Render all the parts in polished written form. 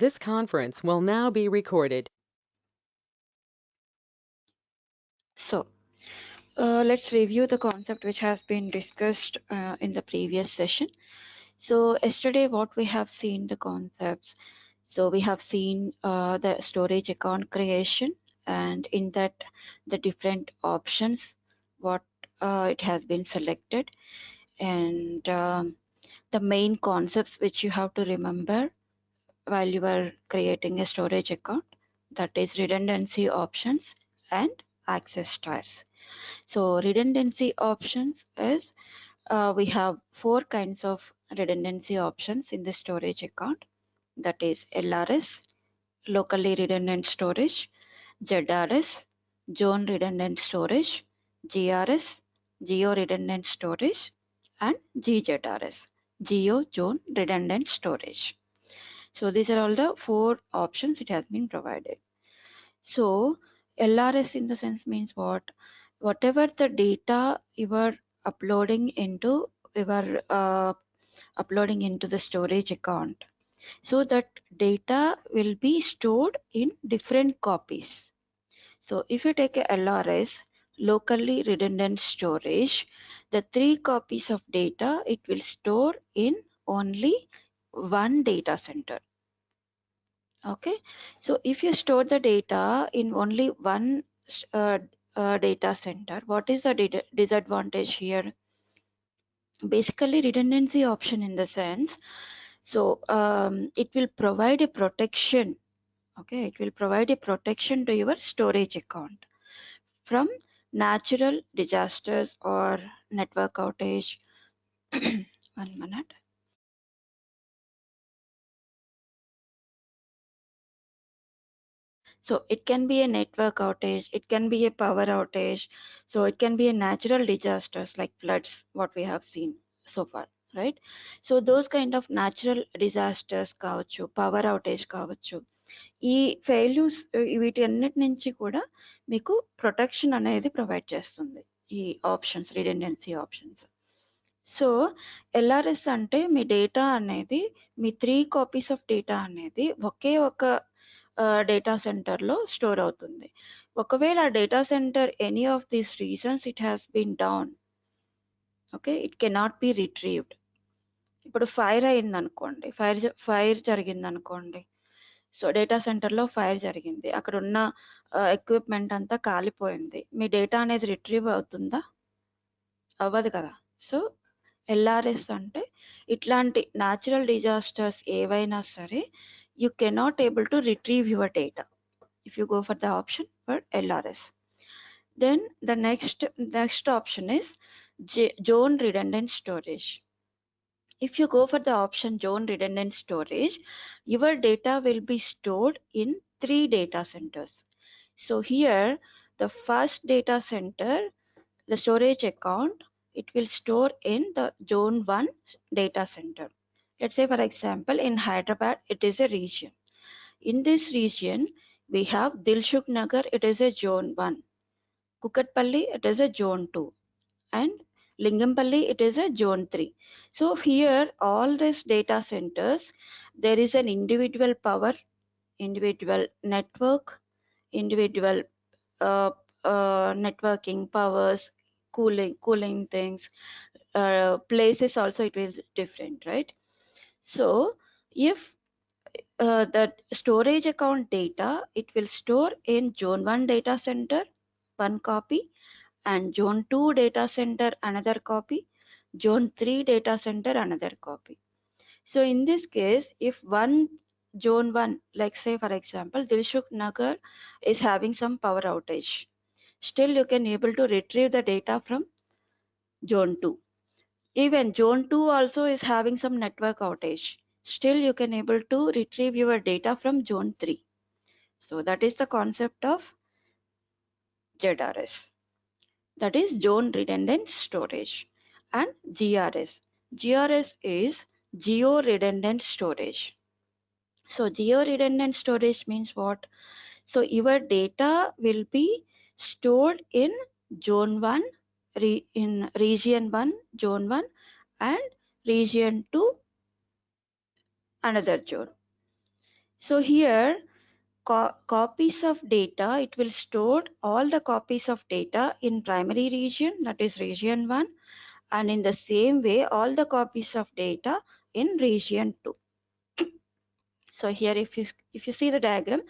This conference will now be recorded. So, let's review the concept which has been discussed in the previous session. So, yesterday what we have seen the concepts. So, we have seen the storage account creation, and in that the different options what it has been selected, and the main concepts which you have to remember while you are creating a storage account, that is redundancy options and access styles. So redundancy options is we have four kinds of redundancy options in the storage account, that is LRS, locally redundant storage, ZRS, zone redundant storage, GRS, geo redundant storage, and GZRS, geo zone redundant storage. So these are all the four options it has been provided. So LRS in the sense means what? Whatever the data you are uploading into the storage account. So that data will be stored in different copies. So if you take a LRS, locally redundant storage, the 3 copies of data it will store in only one data center. Okay, so if you store the data in only one uh, data center, what is the disadvantage here? Basically, redundancy option in the sense, so it will provide a protection. Okay, it will provide a protection to your storage account from natural disasters or network outage. 1 minute. So it can be a network outage, it can be a power outage, so it can be a natural disasters like floods, what we have seen so far, right? So those kind of natural disasters కావచ్చు, power outage కావచ్చు, ఈ failures వీటన్నిటి నుంచి కూడా మీకు protection అనేది provide చేస్తుంది ఈ options, redundancy options. So LRS అంటే మీ డేటా అనేది, మీ 3 కాపీస్ ఆఫ్ డేటా అనేది ఒకే ఒక డేటా సెంటర్లో స్టోర్ అవుతుంది. ఒకవేళ ఆ data centre any of these reasons it has been down, okay, it cannot be retrieved. ఇప్పుడు ఫైర్ అయింది అనుకోండి, ఫైర్ జరిగింది అనుకోండి, సో డేటా సెంటర్లో ఫైర్ జరిగింది, అక్కడ ఉన్న ఎక్విప్మెంట్ అంతా కాలిపోయింది, మీ డేటా అనేది రిట్రీవ్ అవుతుందా? అవ్వదు కదా. సో ఎల్ఆర్ఎస్ అంటే ఇట్లాంటి న్యాచురల్ డిజాస్టర్స్ ఏవైనా సరే you cannot able to retrieve your data if you go for the option for LRS. Then the next option is zone redundant storage. If you go for the option zone redundant storage, your data will be stored in 3 data centers. So here the first data center, the storage account, it will store in the zone 1 data center. Let's say for example in Hyderabad it is a region. In this region, we have Dilshuk Nagar, it is a zone 1. Kukatpalli, it is a zone 2. And Lingampalli, it is a zone 3. So here, all these data centers, there is an individual power, individual network, individual networking powers, cooling things, places also it is different, right? So if that storage account data, it will store in zone 1 data center, 1 copy, and zone 2 data center, another copy, zone 3 data center, another copy. So in this case, if one zone 1, like say for example, Dilshuk Nagar is having some power outage, still you can able to retrieve the data from zone 2. Even zone 2 also is having some network outage. Still you can able to retrieve your data from zone 3. So that is the concept of ZRS. That is zone redundant storage. And GRS. GRS is geo redundant storage. So geo redundant storage means what? So your data will be stored in zone 1, in region 1, zone 1, and region 2, another zone. So here copies of data, it will store all the copies of data in primary region, that is region 1, and in the same way all the copies of data in region 2. So here if you see the diagram,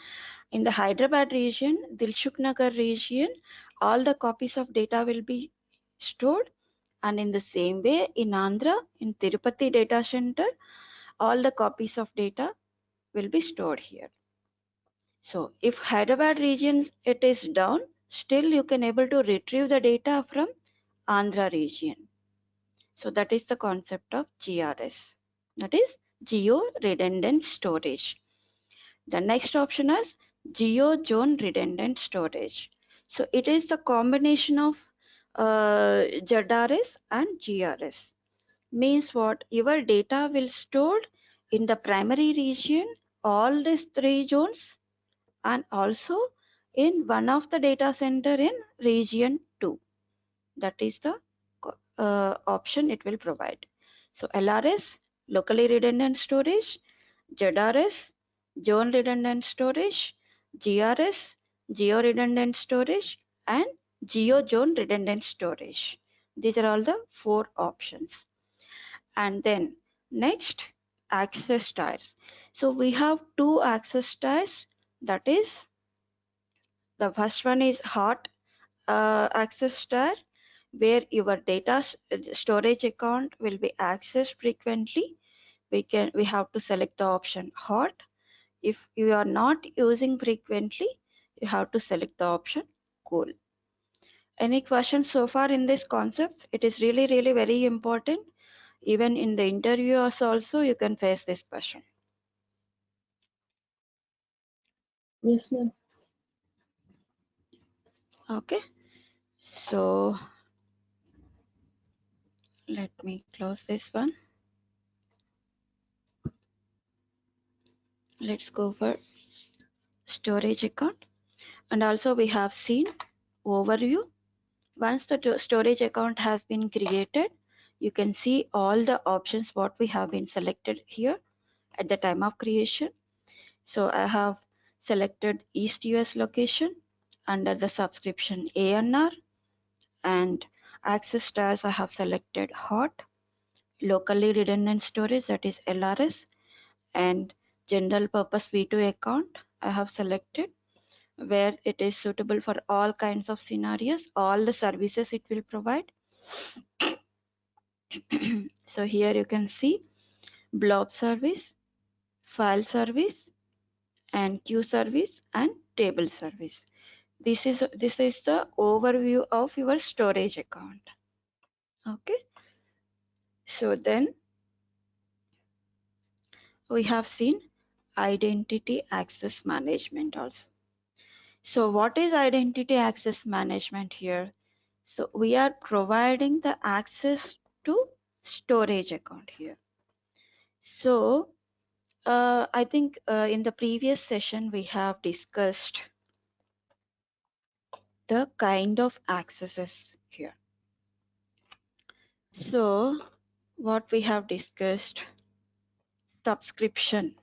in the Hyderabad region, Dilshuk Nagar region, all the copies of data will be stored, and in the same way in Andhra, in Tirupati data center, all the copies of data will be stored here. So if Hyderabad region it is down, still you can able to retrieve the data from Andhra region. So that is the concept of GRS. That is geo redundant storage. The next option is geo zone redundant storage. So it is the combination of ZRS and GRS. Means what? Your data will stored in the primary region, all these three zones, and also in one of the data center in region 2. That is the option it will provide. So LRS, locally redundant storage, ZRS, zone redundant storage, GRS, geo redundant storage, and geo zone redundant storage. These are all the 4 options. And then next, access tiers. So we have 2 access tiers, that is the first one is hot access tier, where your data storage account will be accessed frequently. We have to select the option hot. If you are not using frequently, you have to select the option cool. Any questions so far in this concept? It is really very important. Even in the interviews also you can face this question. Yes, ma'am. Okay, so let me close this one. Let's go for storage account. And also we have seen overview. Once the storage account has been created, you can see all the options what we have been selected here at the time of creation. So I have selected East US location under the subscription ANR, and access tiers I have selected hot, locally redundant storage, that is LRS, and general purpose V2 account I have selected, where it is suitable for all kinds of scenarios, all the services it will provide. So here you can see blob service, file service, and queue service, and table service. This is the overview of your storage account. Okay, so then we have seen identity access management also. So what is identity access management here? So we are providing the access to storage account here. So I think in the previous session we have discussed the kind of accesses here. So what we have discussed, subscription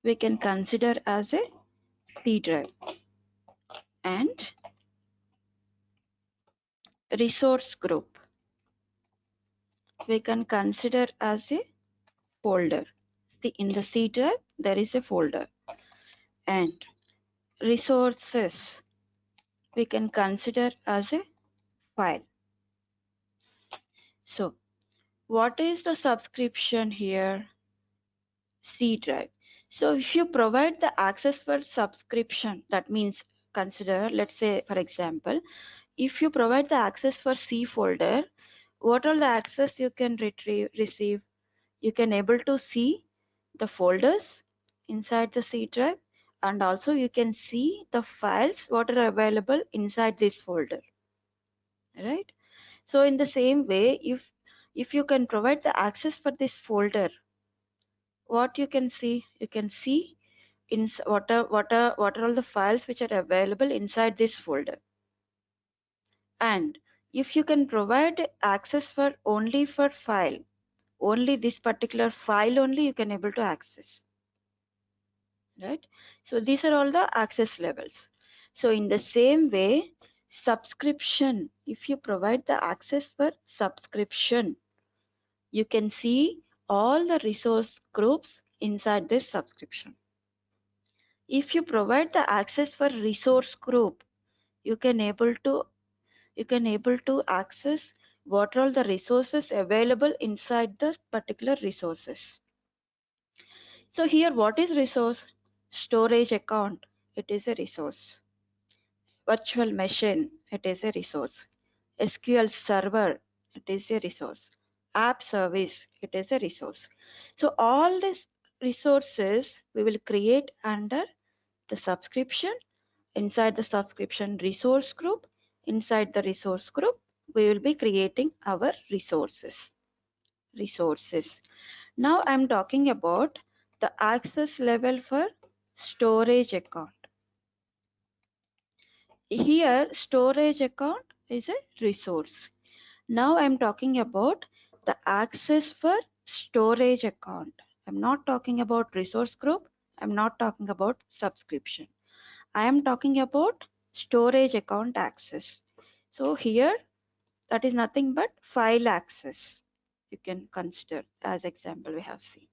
we can consider as a C drive, and resource group we can consider as a folder. See, in the C drive there is a folder, and resources we can consider as a file. So what is the subscription here? C drive. So if you provide the access for subscription, that means consider, let's say for example, if you provide the access for C folder, what all the access you can receive? You can able to see the folders inside the C drive, and also you can see the files what are available inside this folder, right? So in the same way, if you can provide the access for this folder, what you can see? You can see in what are all the files which are available inside this folder. And if you can provide access for only for file, only this particular file only you can able to access, right? So these are all the access levels. So in the same way, subscription, if you provide the access for subscription, you can see all the resource groups inside this subscription. If you provide the access for resource group, you can able to access what are all the resources available inside the particular resources. So here, what is resource? Storage account, it is a resource. Virtual machine, it is a resource. SQL server, it is a resource. App service, it is a resource. So all these resources we will create under the subscription. Inside the subscription resource group, inside the resource group, we will be creating our resources. Now I'm talking about the access level for storage account. Here, storage account is a resource. Now I'm talking about the access for storage account. I'm not talking about resource group. I'm not talking about subscription. I am talking about storage account access. So here, that is nothing but file access. You can consider as example we have seen.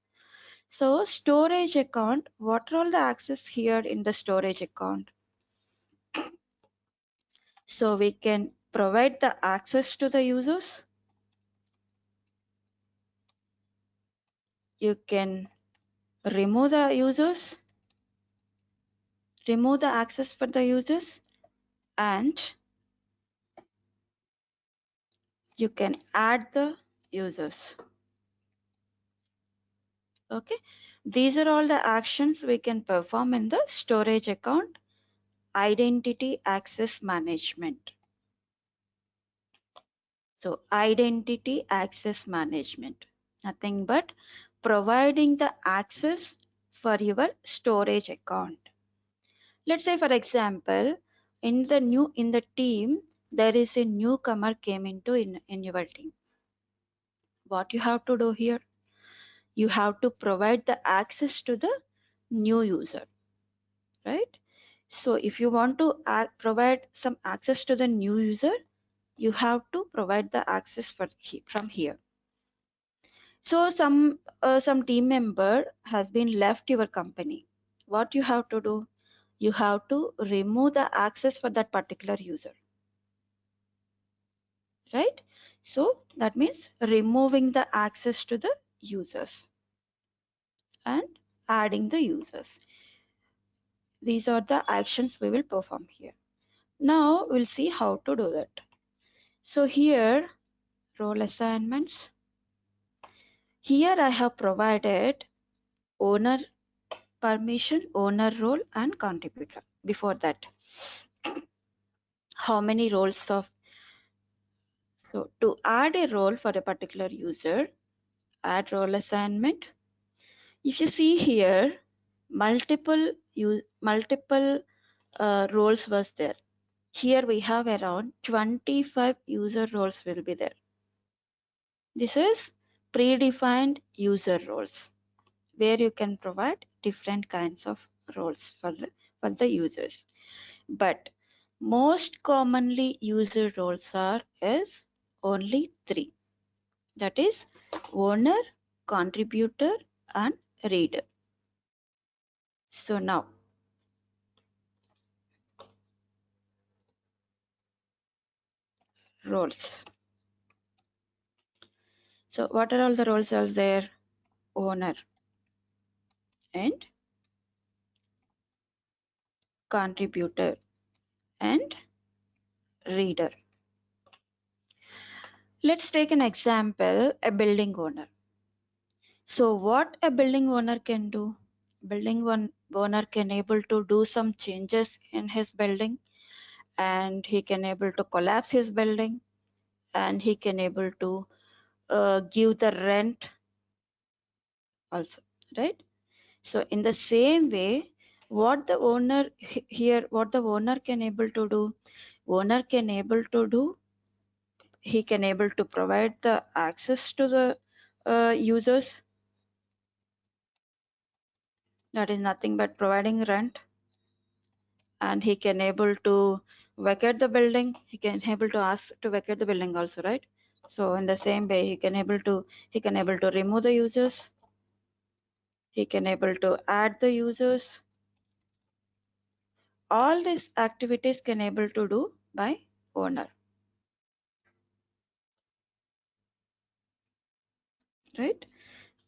So storage account, what are all the access here in the storage account? So we can provide the access to the users. You can remove the users, remove the access for the users, and you can add the users. Okay, these are all the actions we can perform in the storage account identity access management. So identity access management, nothing but providing the access for your storage account. Let's say for example, in the team, there is a newcomer came into in your team. What you have to do here? You have to provide the access to the new user, right? So if you want to provide some access to the new user, you have to provide the access from here. So some team member has been left your company. What you have to do? You have to remove the access for that particular user, right? So that means removing the access to the users and adding the users. These are the actions we will perform here. Now we'll see how to do that. So here, role assignments. Here I have provided owner permission, owner role, and contributor. Before that, how many roles of, so to add a role for a particular user, add role assignment. If you see here, multiple roles was there. Here we have around 25 user roles will be there. This is predefined user roles where you can provide different kinds of roles for the users. But most commonly user roles is only 3. That is owner, contributor, and reader. So now roles. So what are all the roles are there? Owner and contributor and reader. Let's take an example, a building owner. So what a building owner can do? Owner can able to do some changes in his building, and he can able to collapse his building, and he can able to give the rent also, right? So in the same way, what the owner can able to do? Owner can able to do, he can able to provide the access to the users, that is nothing but providing rent, and he can able to vacate the building. He can able to ask to vacate the building also, right? So in the same way, he can able to remove the users. He can able to add the users. All these activities can able to do by owner, right?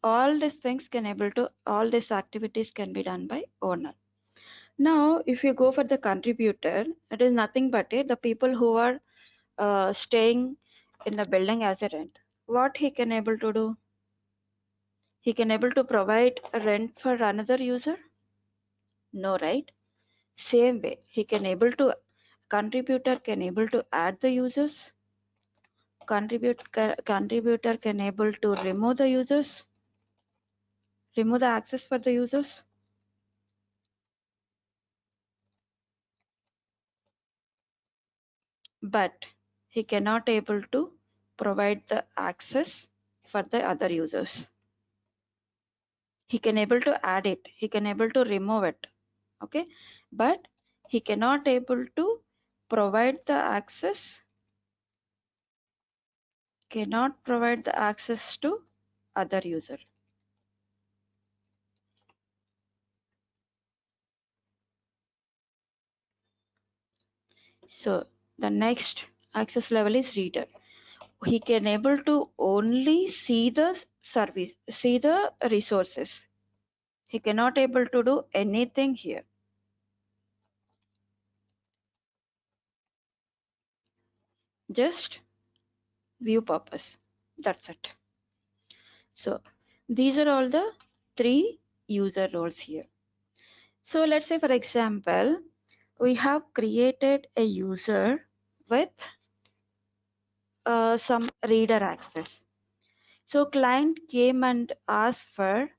All these things can able to, all these activities can be done by owner. Now if you go for the contributor, it is nothing but the people who are staying in the building as a rent. What he can able to do? He can able to provide a rent for another user? No, right? Same way, he can able to, contributor can able to add the users. Contributor can able to remove the users, remove the access for the users. But he cannot able to provide the access for the other users. He can able to add it, he can able to remove it, okay, but he cannot able to provide the access, cannot provide the access to other user. So the next access level is reader. He can able to only see the service, see the resources. He cannot able to do anything here. Just view purpose. That's it. So these are all the 3 user roles here. So let's say for example, we have created a user with some reader access. So client came and asked for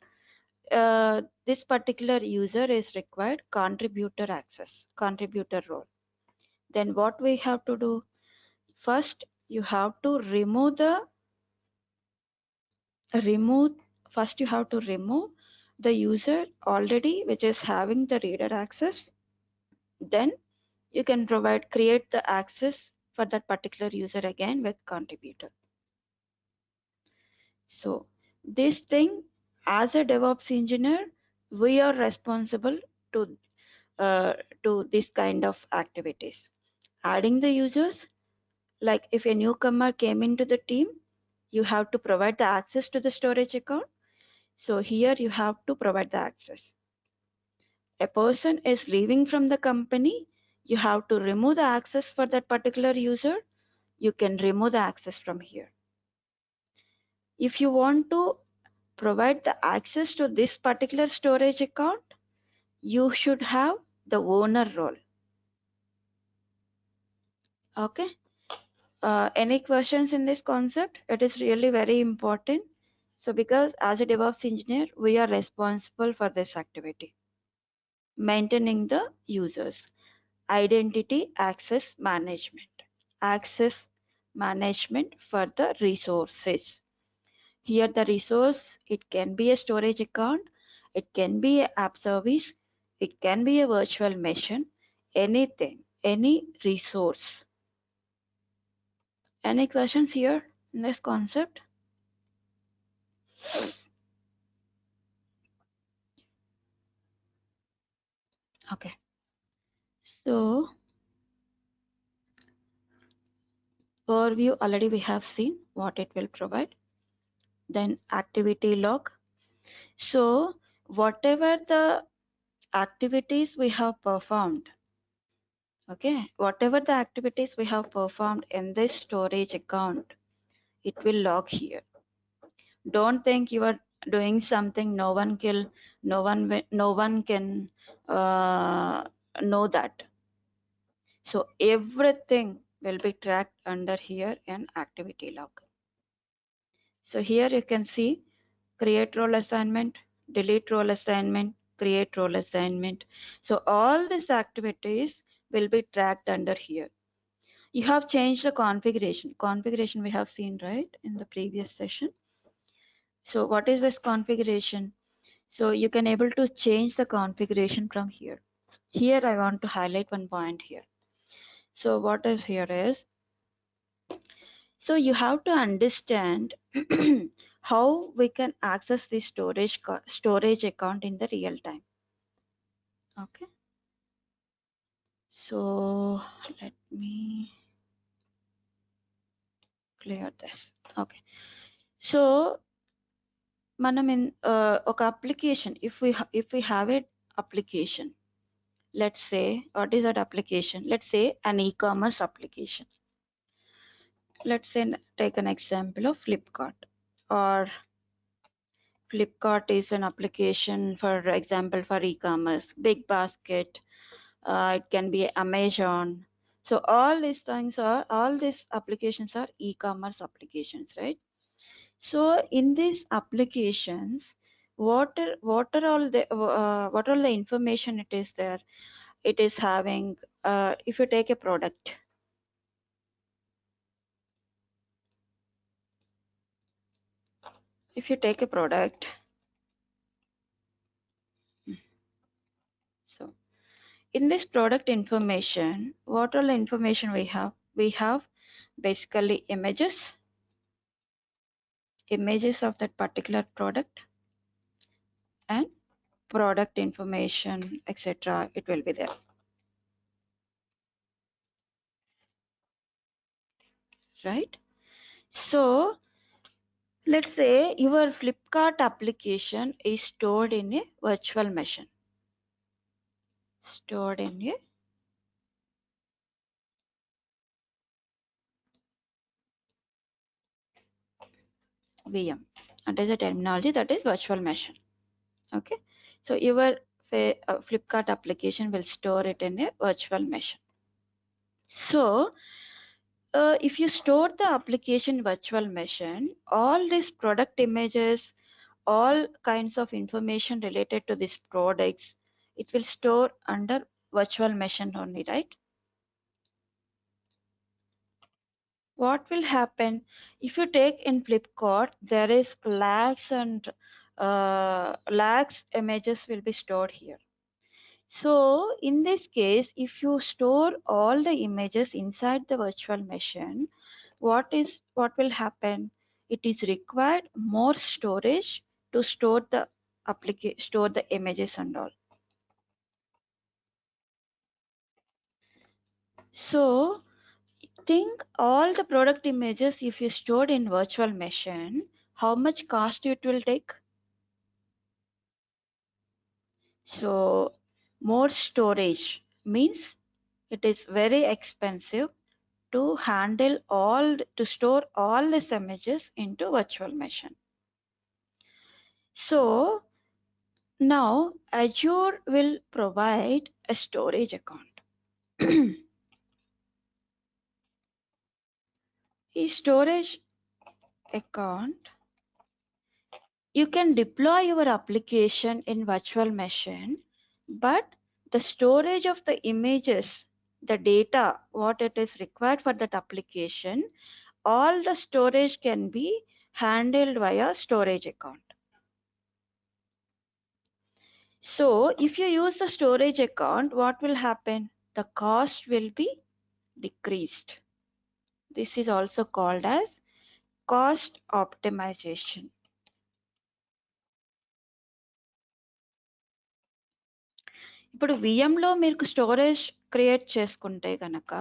this particular user is required contributor access, contributor role. Then what we have to do? First, you have to remove the remove first you have to remove the user already which is having the reader access. Then you can create the access for that particular user again with contributor. So this thing, as a DevOps engineer, we are responsible to this kind of activities. Adding the users, like if a newcomer came into the team, you have to provide the access to the storage account. So here you have to provide the access. A person is leaving from the company, you have to remove the access for that particular user. You can remove the access from here. If you want to provide the access to this particular storage account, you should have the owner role. Okay. Any questions in this concept? It is really very important. So because as a DevOps engineer, we are responsible for this activity. Maintaining the users. Identity access management. Access management for the resources. Here the resource, it can be a storage account, it can be an app service, it can be a virtual machine, anything, any resource. Any questions here in this concept? Okay. So overview already we have seen what it will provide. Then activity log. So whatever the activities we have performed, okay, whatever the activities we have performed in this storage account, it will log here. Don't think you are doing something no one can, no one can know that. So everything will be tracked under here in activity log. So here you can see create role assignment, delete role assignment, create role assignment. So all these activities will be tracked under here. You have changed the configuration. Configuration we have seen, right, in the previous session. So what is this configuration? So you can able to change the configuration from here. Here I want to highlight one point here. So what is here is, so you have to understand how we can access the storage account in the real time. Okay. So let me clear this. Okay. So మనం ఒక application, if we have a application, let's say, what is that application? Let's say an e-commerce application. Let's say, take an example of Flipkart. Or Flipkart is an application, for example, for e-commerce. Big Basket, it can be Amazon. So all these applications are e-commerce applications, right? So in these applications, what are the information it is there? It is having, if you take a product, if you take a product, so in this product information, what are the information we have? We have basically images of that particular product, and product information, etc. It will be there, right? So let's say your Flipkart application is stored in a virtual machine. Stored in a VM. And there's a terminology that is virtual machine. Okay. So your Flipkart application will store it in a virtual machine. So if you store the application virtual machine, all these product images, all kinds of information related to these products, it will store under virtual machine only, right? What will happen if you take in Flipkart, there is lakhs and lakhs images will be stored here. So in this case, if you store all the images inside the virtual machine, what will happen? It is required more storage to store the images and all. So think all the product images, if you stored in virtual machine, how much cost it will take? So more storage means it is very expensive to store all these images into virtual machine. So now Azure will provide a storage account. A storage account, you can deploy your application in virtual machine, but the storage of the images, the data, what it is required for that application, all the storage can be handled via storage account. So if you use the storage account, what will happen? The cost will be decreased. This is also called as cost optimization. ఇప్పుడు VM లో మీరు storage create చేసుకుంటే కనుక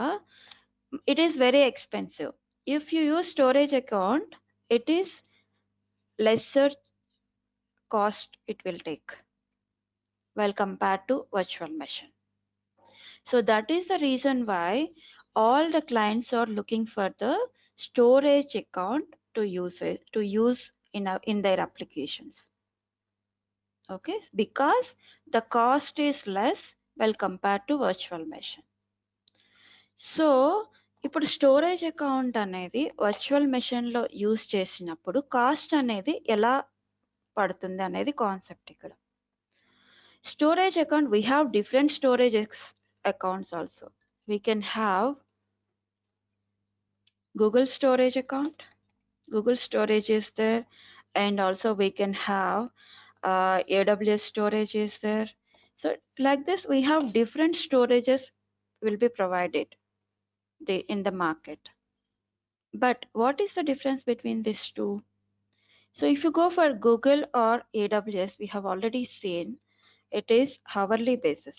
it is very expensive. If you use storage account, it is lesser cost it will take while compared to virtual machine. So that is the reason why all the clients are looking for the storage account to use in their applications. Okay, because the cost is less while compared to virtual machine. So ఇప్పుడు storage account అనేది virtual మెషిన్లో use చేసినప్పుడు cost అనేది ఎలా పడుతుంది అనేది concept ఇక్కడ. Storage account, we have different storage accounts also. We can have Google storage account. Google storage is there, and also we can have AWS storage is there. So like this, we have different storages will be provided in the market. But what is the difference between these two? So if you go for Google or AWS, we have already seen it is hourly basis.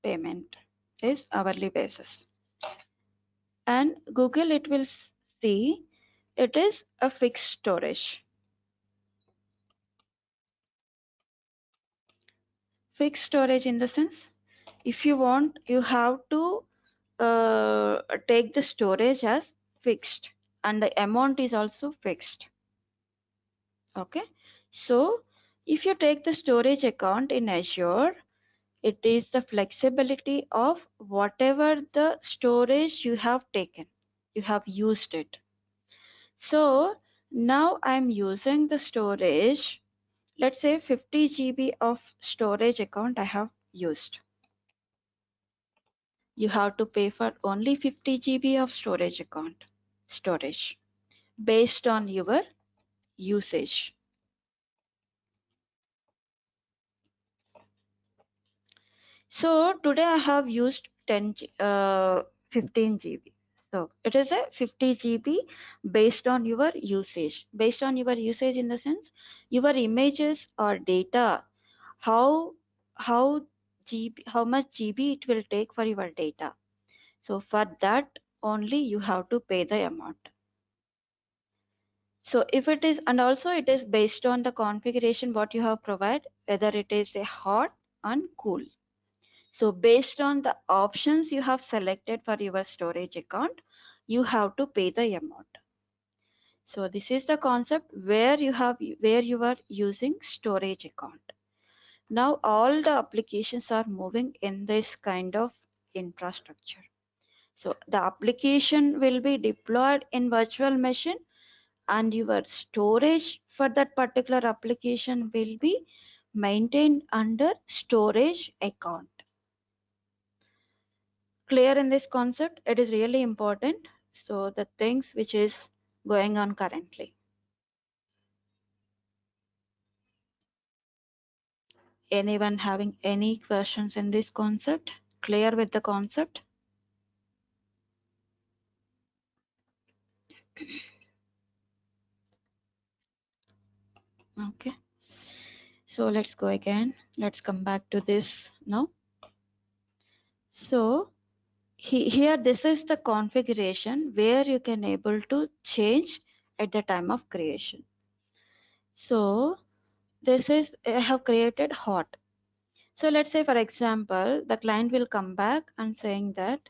Payment is hourly basis. And Google, it will see it is a fixed storage. Fixed storage in the sense, if you want, you have to take the storage as fixed, and the amount is also fixed. Okay, so if you take the storage account in Azure, it is the flexibility of whatever the storage you have taken, you have used it. So now I'm using the storage, let's say 50 GB of storage account I have used. You have to pay for only 50 GB of storage account storage based on your usage. So today I have used 15 GB. So it is a 50 GB based on your usage. Based on your usage in the sense, your images or data, how how much GB it will take for your data. So for that only you have to pay the amount. So if it is, and also it is based on the configuration what you have provided, whether it is a hot and cool. So based on the options you have selected for your storage account, you have to pay the amount. So this is the concept where you are using storage account. Now all the applications are moving in this kind of infrastructure. So the application will be deployed in virtual machine, and your storage for that particular application will be maintained under storage account. Clear in this concept? It is really important. So the things which is going on currently. Anyone having any questions in this concept? Clear with the concept? Okay. So let's go again. Let's come back to this now. So here this is the configuration where you can able to change at the time of creation. So this is, I have created hot. So let's say for example the client will come back and saying that,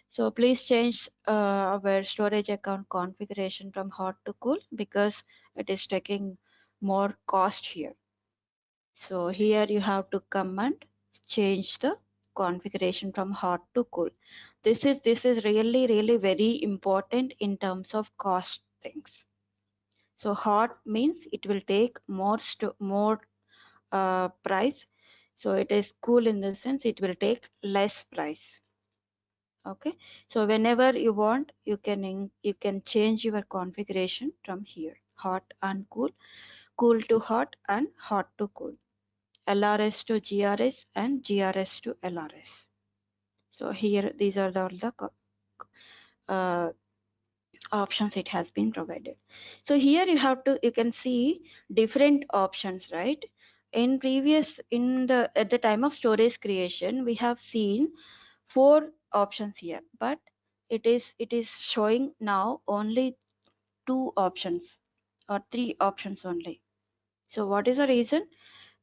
so please change our storage account configuration from hot to cool because it is taking more cost here. So here you have to come and change the configuration from hot to cool. This is really very important in terms of cost things. So hot means it will take more price. So it is cool in the sense it will take less price. Okay. So whenever you want, you can change your configuration from here. Hot and cool, cool to hot, and hot to cool. LRS to GRS and GRS to LRS. So here these are all the uh, options it has been provided. So here you can see different options, right? In at the time of storage creation, we have seen 4 options here, but it is showing now only 2 options or 3 options only. So what is the reason?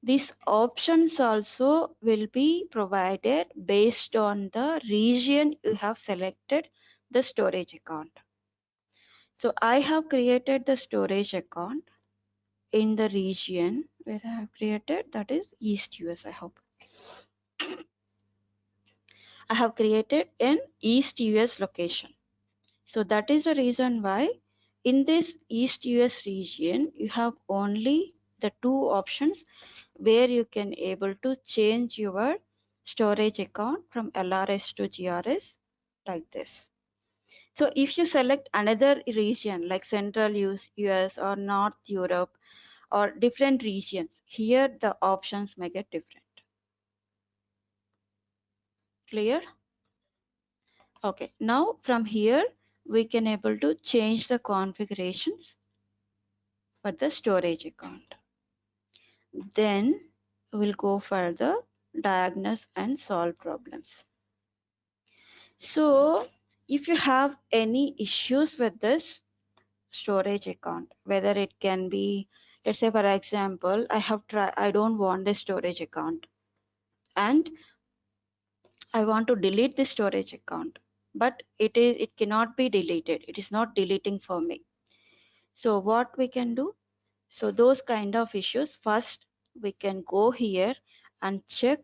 These options also will be provided based on the region you have selected the storage account. So I have created the storage account in the region where I have created, that is East US, I hope. I have created in East US location. So that is the reason why in this East US region, you have only the 2 options where you can able to change your storage account from LRS to GRS like this. So if you select another region like Central US or North Europe or different regions, here the options may get different. Clear? Okay, now from here we can able to change the configurations for the storage account. Then we'll go further, diagnose and solve problems. So if you have any issues with this storage account, whether it can be, let's say for example, I don't want this storage account and I want to delete the storage account, but it cannot be deleted. It is not deleting for me. So what we can do? So those kind of issues, first we can go here and check.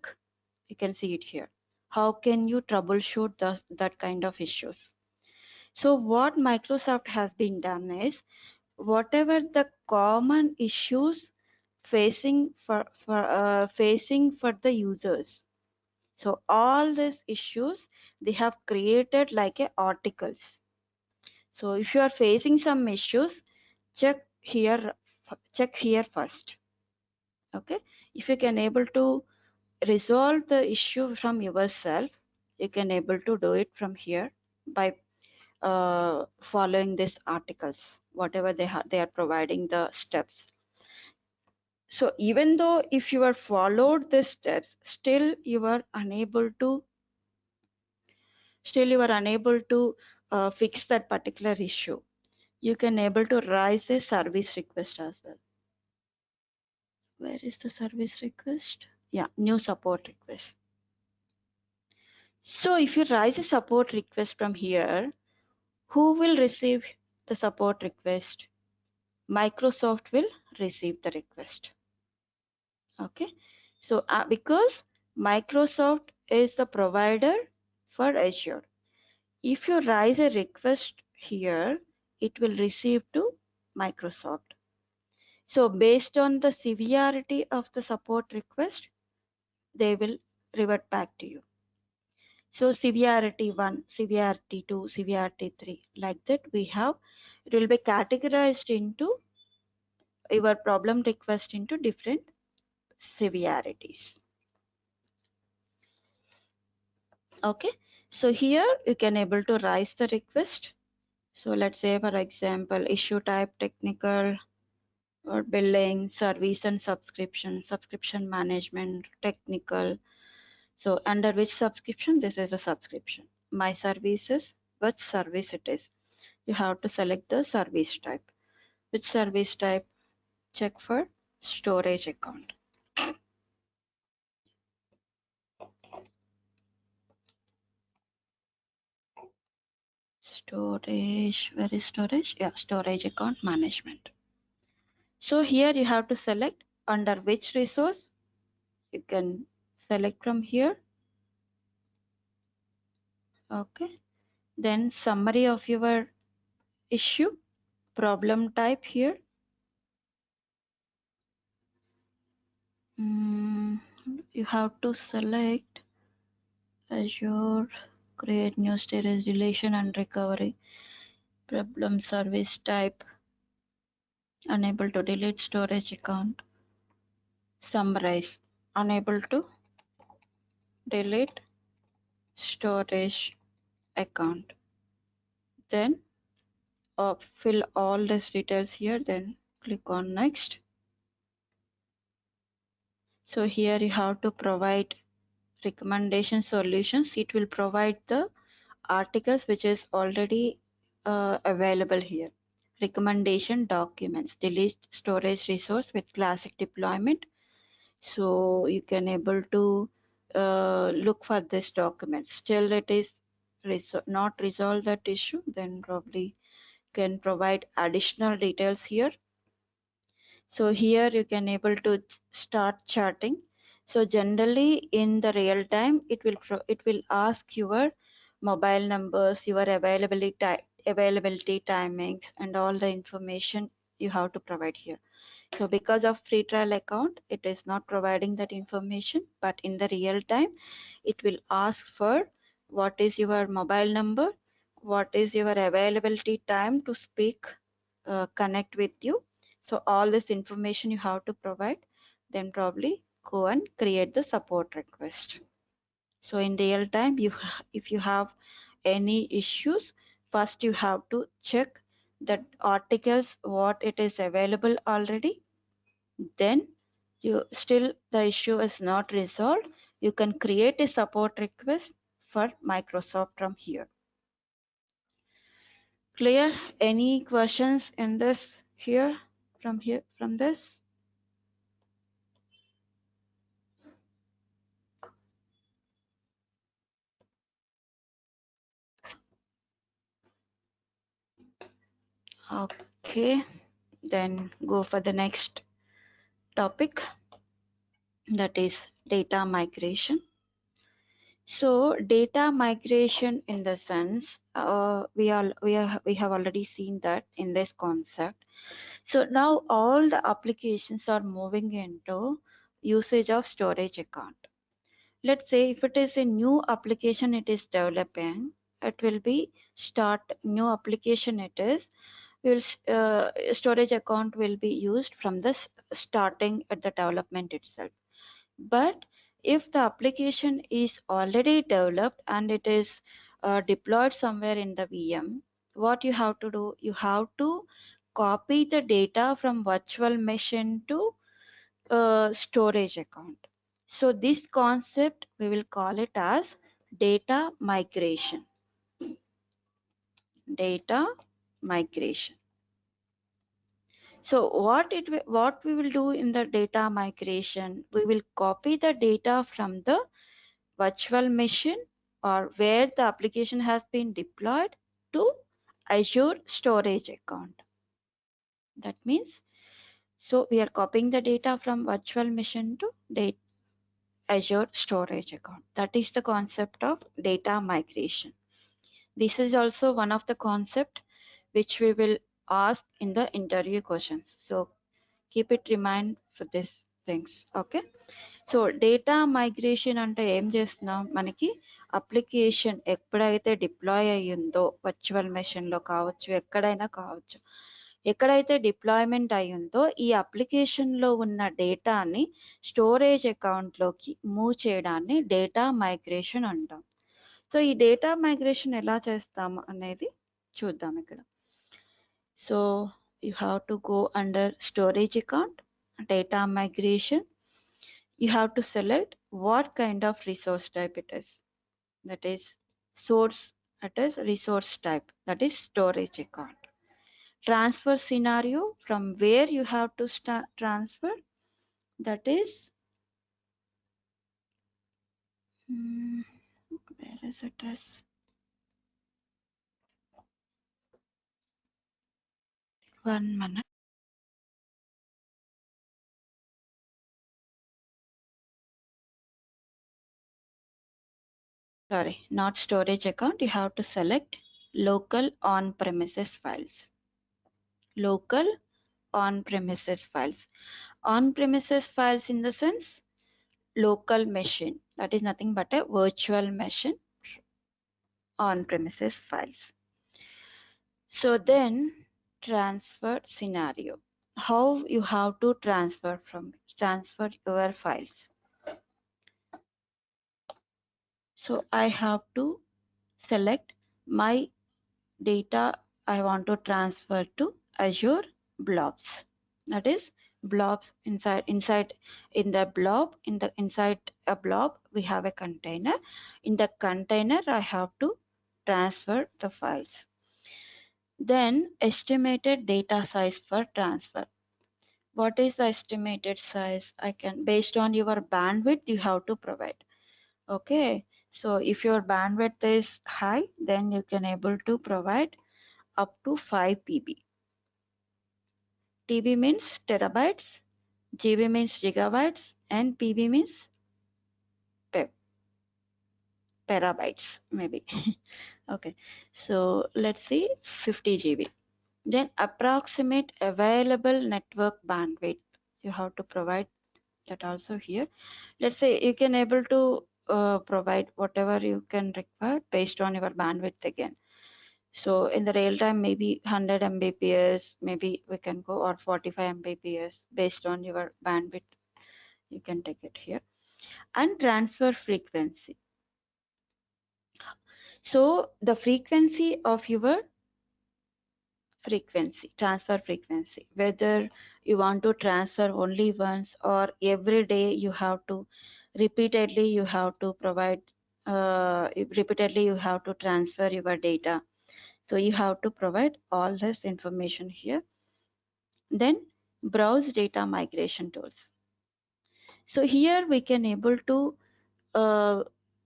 You can see it here. How can you troubleshoot that kind of issues? So what Microsoft has been done is, whatever the common issues facing for the users, so all these issues they have created like a articles. So if you are facing some issues, check here check here first. Okay, if you can able to resolve the issue from yourself, you can able to do it from here by following these articles, whatever they are providing the steps. So even though if you are followed the steps, still you are unable to fix that particular issue, you can able to raise a service request as well. Where is the service request? Yeah, new support request. So if you raise a support request from here, who will receive the support request? Microsoft will receive the request. Okay, so because Microsoft is the provider for Azure, if you raise a request here, it will receive to Microsoft. So based on the severity of the support request, they will revert back to you. So severity 1, severity 2, severity 3, like that we have, it will be categorized into your problem request into different severities. Okay, so here you can able to raise the request. So let's say for example, issue type technical or billing, service and subscription management, technical. So under which subscription? This is a subscription. My services, which service it is. You have to select the service type. Which service type? Check for storage account. Storage, where is storage? Yeah, storage account management. So here you have to select under which resource. You can select from here. Okay. Then summary of your issue, problem type here. You have to select Azure, create new storage relation and recovery, problem service type, unable to delete storage account, summarize, unable to delete storage account. Then fill all these details here, then click on next. So here you have to provide recommendation solutions. It will provide the articles which is already available here. Recommendation documents, delete storage resource with classic deployment. So you can able to look for this document. Still it is not resolve that issue, then probably can provide additional details here. So here you can able to start charting. So generally in the real time, it will ask your mobile numbers, your availability timings, and all the information you have to provide here. So because of free trial account, it is not providing that information, but in the real time, it will ask for what is your mobile number what is your availability time to speak, connect with you. So all this information you have to provide, then probably go and create the support request. So in real time, if you have any issues, first you have to check that articles what it is available already. Then you still the issue is not resolved, you can create a support request for Microsoft from here. Clear? Any questions in this here from this? Okay, then go for the next topic, that is data migration. So data migration in the sense, we have already seen that in this concept. So now all the applications are moving into usage of storage account. Let's say if it is a new application it is developing, it will be start new application it is, will storage account will be used from the starting at the development itself. But if the application is already developed and it is deployed somewhere in the VM, what you have to do, you have to copy the data from virtual machine to storage account. So this concept we will call it as data migration. Data migration. So what we will do in the data migration, we will copy the data from the virtual machine or where the application has been deployed to Azure storage account. That means, so we are copying the data from virtual machine to Azure storage account. That is the concept of data migration. This is also one of the concept which we will ask in the interview questions. So keep it in mind for these things. Okay. So data migration అంటే ఏం చేస్తున్నాం, మనకి application ఎప్పుడైతే deploy అయ్యిందో virtual మెషిన్లో కావచ్చు ఎక్కడైనా కావచ్చు, ఎక్కడైతే డిప్లాయ్మెంట్ అయ్యిందో ఈ అప్లికేషన్లో ఉన్న డేటాని స్టోరేజ్ అకౌంట్లోకి మూవ్ చేయడాన్ని డేటా మైగ్రేషన్ అంటాం. సో ఈ డేటా మైగ్రేషన్ ఎలా చేస్తాం అనేది చూద్దాం ఇక్కడ. So you have to go under storage account, data migration. You have to select what kind of resource type it is. That is source, it is resource type, that is storage account. Transfer scenario, from where you have to transfer, that is where is it is one minute. Sorry, not storage account. You have to select local on-premises files. Local on-premises files. On-premises files in the sense local machine, that is nothing but a virtual machine on-premises files. So then transfer scenario, how you have to transfer your files. So I have to select my data I want to transfer to Azure blobs. That is blobs inside in the blob, inside a blob we have a container. In the container I have to transfer the files. Then estimated data size for transfer. What is the estimated size? I can, based on your bandwidth you have to provide. Okay, so if your bandwidth is high, then you can able to provide up to 5 PB. TB means terabytes, GB means gigabytes, and PB means petabytes maybe. Okay, so let's see 50 GB. Then approximate available network bandwidth, you have to provide that also here. Let's say you can able to provide whatever you can require based on your bandwidth again. So in the real time, maybe 100 Mbps, maybe we can go, or 45 Mbps based on your bandwidth. You can take it here. And transfer frequency. So the frequency of your transfer frequency, whether you want to transfer only once or every day you have to repeatedly you have to provide repeatedly you have to transfer your data. So you have to provide all this information here. Then browse data migration tools. So here we can able to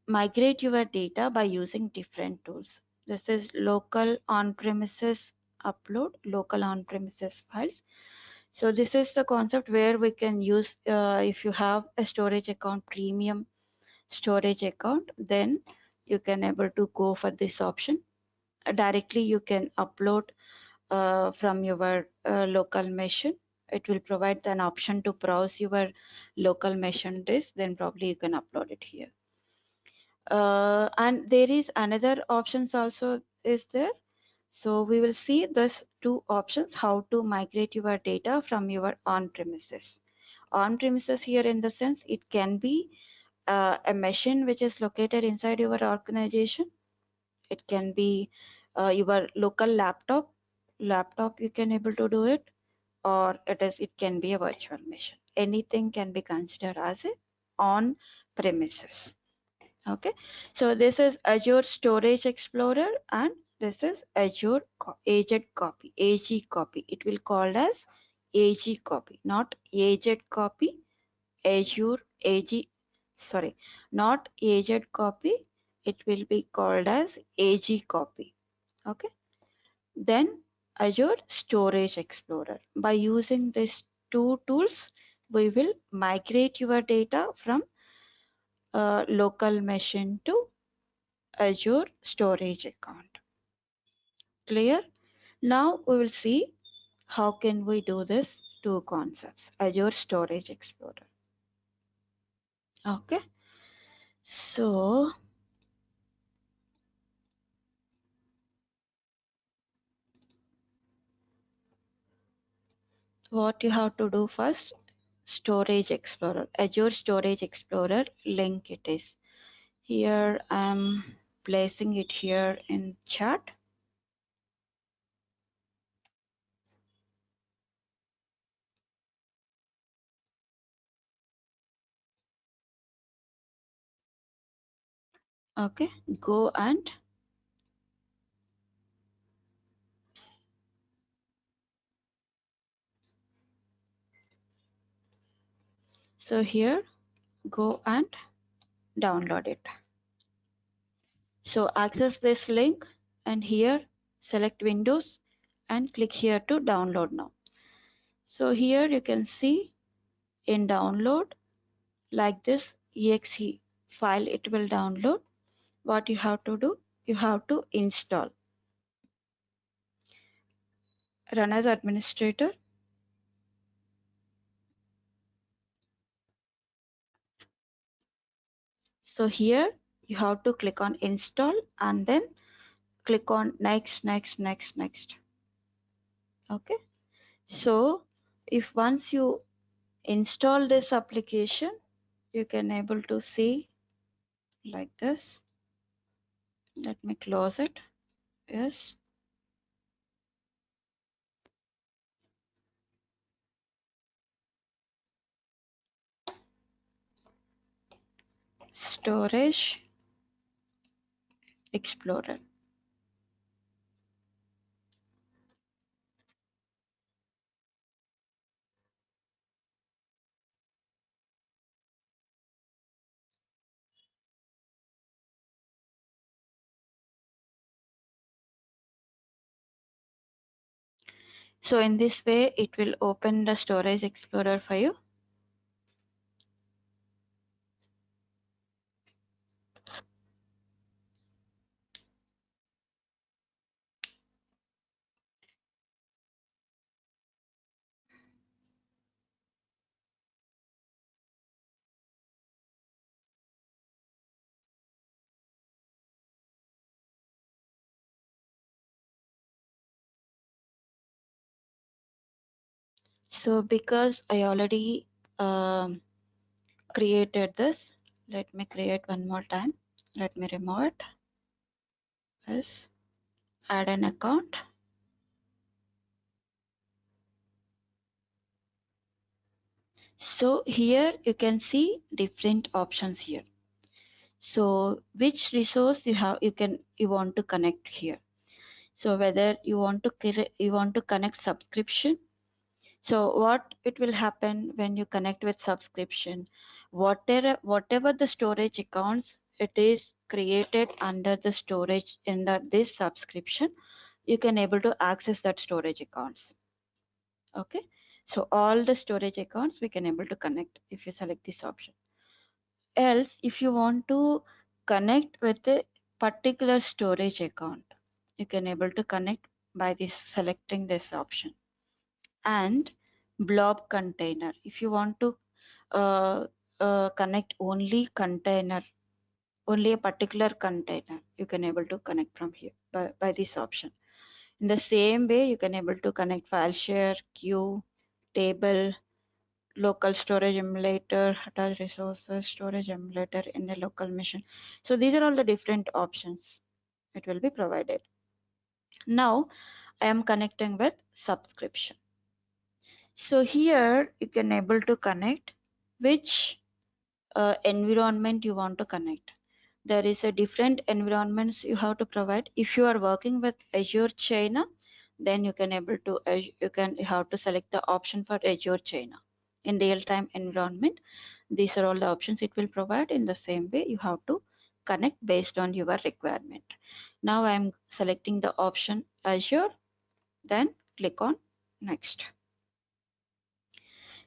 migrate your data by using different tools. This is local on-premises upload, local on-premises files. So this is the concept where we can use, if you have a storage account, premium storage account, then you can able to go for this option. Directly you can upload from your local machine. It will provide an option to browse your local machine disk, then probably you can upload it here. And there is another options also is there. So we will see this two options, how to migrate your data from your on-premises. On-premises here in the sense it can be a machine which is located inside your organization. It can be your local laptop you can able to do it, or it can be a virtual machine. Anything can be considered as a on premises. Okay, so this is Azure Storage Explorer, and this is Azure Aged Copy, AG copy. It will called as AG copy, not aged copy. Azure AG, sorry, not aged copy. It will be called as AG copy. Okay. Then Azure Storage Explorer. By using these two tools, we will migrate your data from local machine to Azure storage account. Clear? Now we will see how can we do this two concepts. Azure Storage Explorer. Okay. So what you have to do first, Storage Explorer, Azure Storage Explorer link it is. Here I'm placing it here in chat. Okay, go and so here go and download it. So access this link and here select Windows and click here to download now. So here you can see in download like this exe file it will download. What you have to do, you have to install. Run as administrator. So here you have to click on install and then click on next. Okay. So if once you install this application, you can able to see like this. Let me close it. Yes. Storage Explorer. So in this way, it will open the Storage Explorer for you. So because I already created this, let me create one more time. Let me remove it. Yes, add an account. So here you can see different options here. So which resource you want to connect here. So whether you want to connect subscription. So what it will happen when you connect with subscription, whatever the storage accounts it is created under the storage in this subscription, you can able to access that storage accounts. Okay, so all the storage accounts we can able to connect if you select this option. Else, if you want to connect with a particular storage account, you can able to connect by this selecting this option. And blob container, if you want to connect only a particular container, you can able to connect from here by this option. In the same way, you can able to connect file share, queue, table, local storage emulator, attach resources, storage emulator in a local machine. So these are all the different options it will be provided. Now I am connecting with subscription. So here you can able to connect which environment you want to connect. There is a different environments you have to provide. If you are working with Azure China, then you can able to you have to select the option for Azure China. In real-time environment, these are all the options it will provide. In the same way, you have to connect based on your requirement. Now I am selecting the option Azure, then click on next.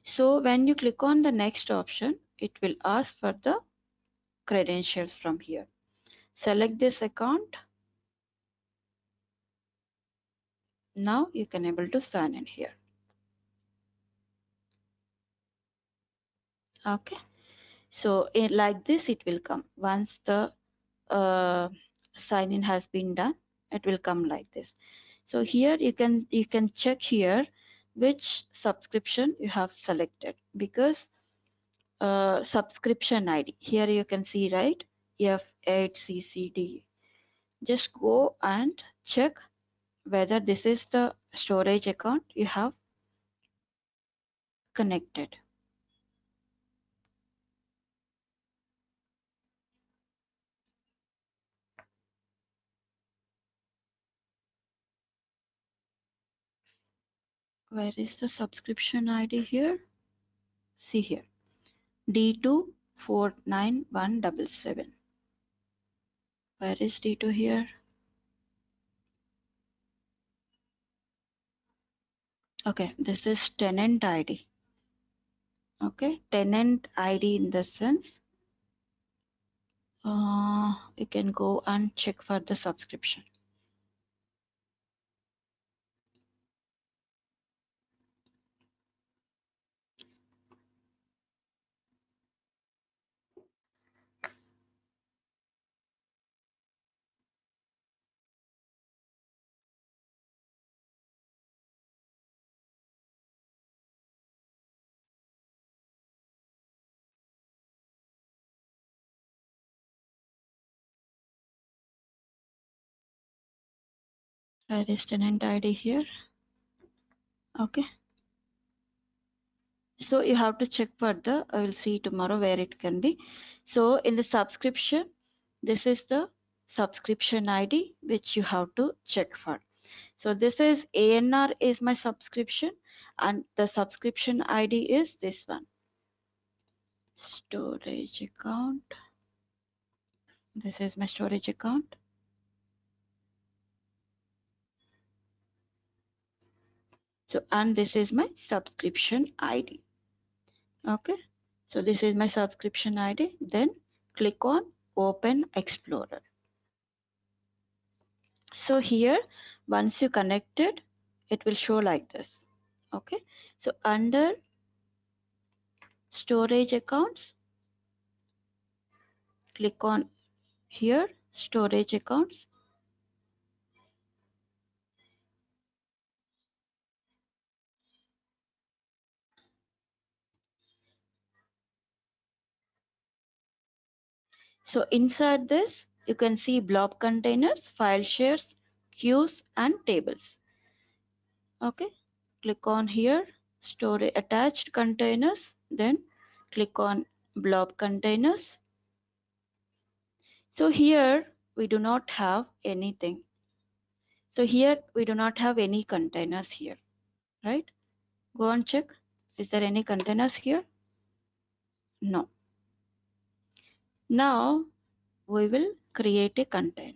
So when you click on the next option, it will ask for the credentials from here. Select this account. Now you can able to sign in here. Okay. So like this it will come. Once the sign in has been done, it will come like this. So here you can check here which subscription you have selected, because subscription ID here you can see, right, F8CCD. Just go and check whether this is the storage account you have connected. Where is the subscription ID here? See here, D249177. Where is D2 here? Okay, this is tenant ID. Okay, tenant ID in the sense you can go and check for the subscription. Where is tenant ID here? Okay, so you have to check for the, I will see tomorrow where it can be. So in the subscription, this is the subscription ID which you have to check for. So this is ANR is my subscription, and the subscription ID is this one. Storage account. This is my storage account. So, and this is my subscription ID. Okay. So this is my subscription ID. Then click on Open Explorer. So here, once you connect it, it will show like this. Okay. So under storage accounts, click on here, storage accounts. So inside this, you can see blob containers, file shares, queues, and tables. Okay, click on here, store attached containers, then click on blob containers. So here we do not have anything. So here we do not have any containers here, right? Go and check. Is there any containers here? No. Now we will create a container.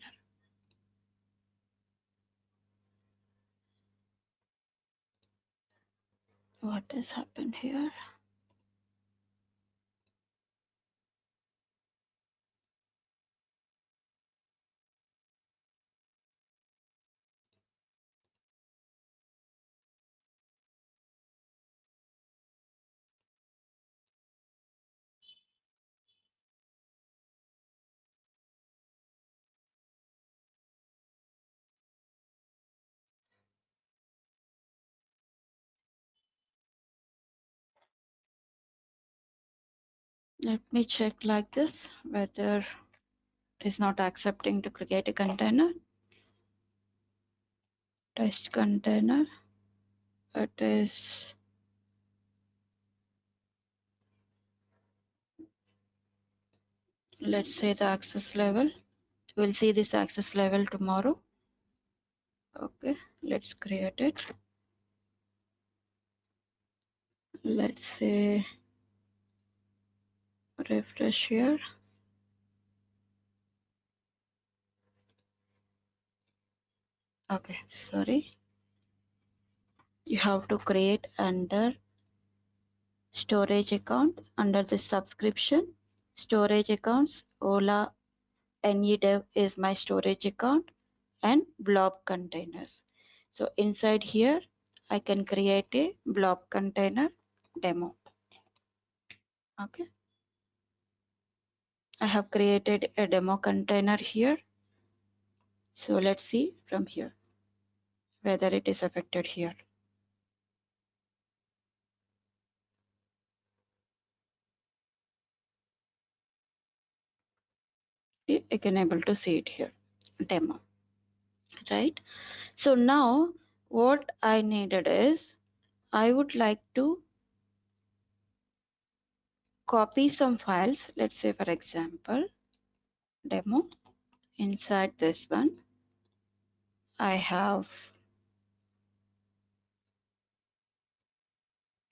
What has happened here? Let me check like this whether it is not accepting to create a container. Test container. It is, let's say, the access level. We'll see this access level tomorrow. Okay, let's create it. Let's say refresh here. Okay, sorry. You have to create under storage account, under the subscription, storage accounts, Ola NEDev is my storage account, and blob containers. So inside here, I can create a blob container demo. Okay. I have created a demo container here. So let's see from here whether it is affected here. See, I can able to see it here, demo, right? So now what I needed is I would like to copy some files. Let's say, for example, demo. Inside this one, I have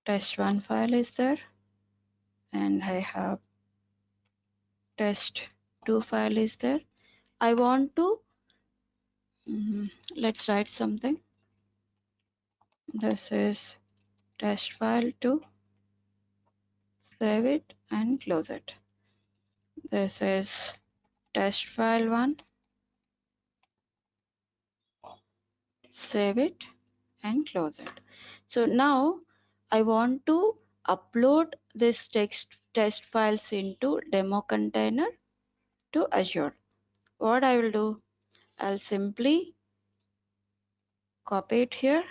test1 file is there, and I have test2 file is there. I want to, let's write something. This is test file 2, save it and close it. This is test file 1, save it and close it. So now I want to upload this test files into demo container to Azure. What I will do, I'll simply copy it here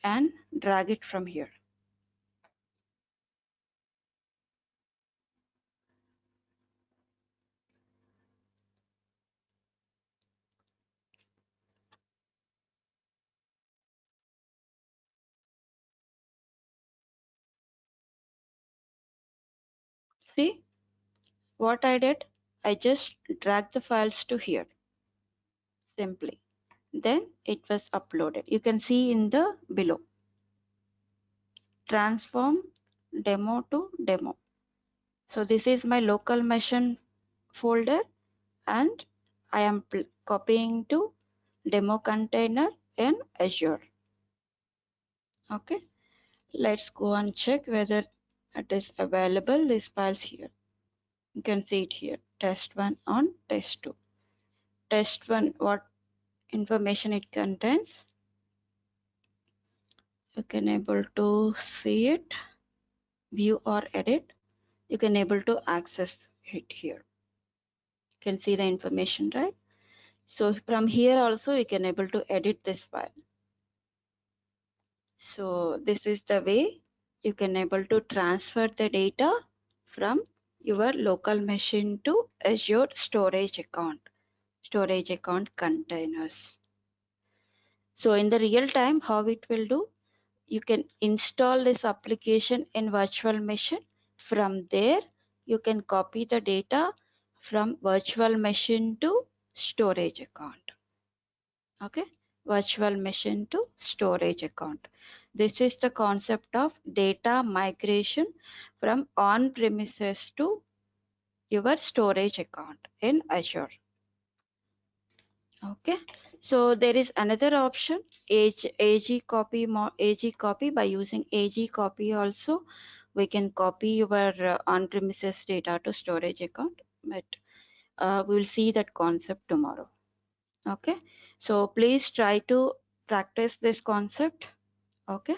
and drag it from here. See what I did? I just dragged the files to here simply. Then it was uploaded. You can see in the below. Transform demo to demo. So this is my local machine folder, and I am copying to demo container in Azure. Okay, let's go and check whether it is available. These files here. You can see it here. Test1 on test2. Test1, what information it contains? You can able to see it, view or edit. You can able to access it here. You can see the information, right? So from here also you can able to edit this file. So this is the way you can able to transfer the data from your local machine to Azure storage account containers. So in the real time, how it will do, you can install this application in virtual machine. From there, you can copy the data from virtual machine to storage account. Okay, virtual machine to storage account. This is the concept of data migration from on-premises to your storage account in Azure. Okay, so there is another option, AG copy. By using AG copy also, we can copy your on-premises data to storage account, but we will see that concept tomorrow. Okay, so please try to practice this concept. Okay,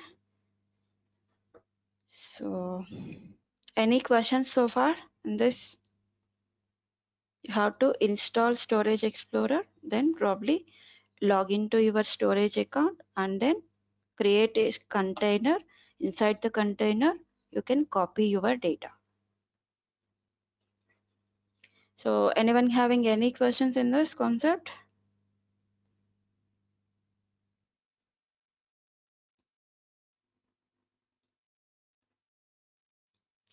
so any questions so far in this? You have to install Storage Explorer, then probably log into your storage account and then create a container. Inside the container, you can copy your data. So anyone having any questions in this concept?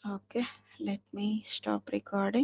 Okay, let me stop recording.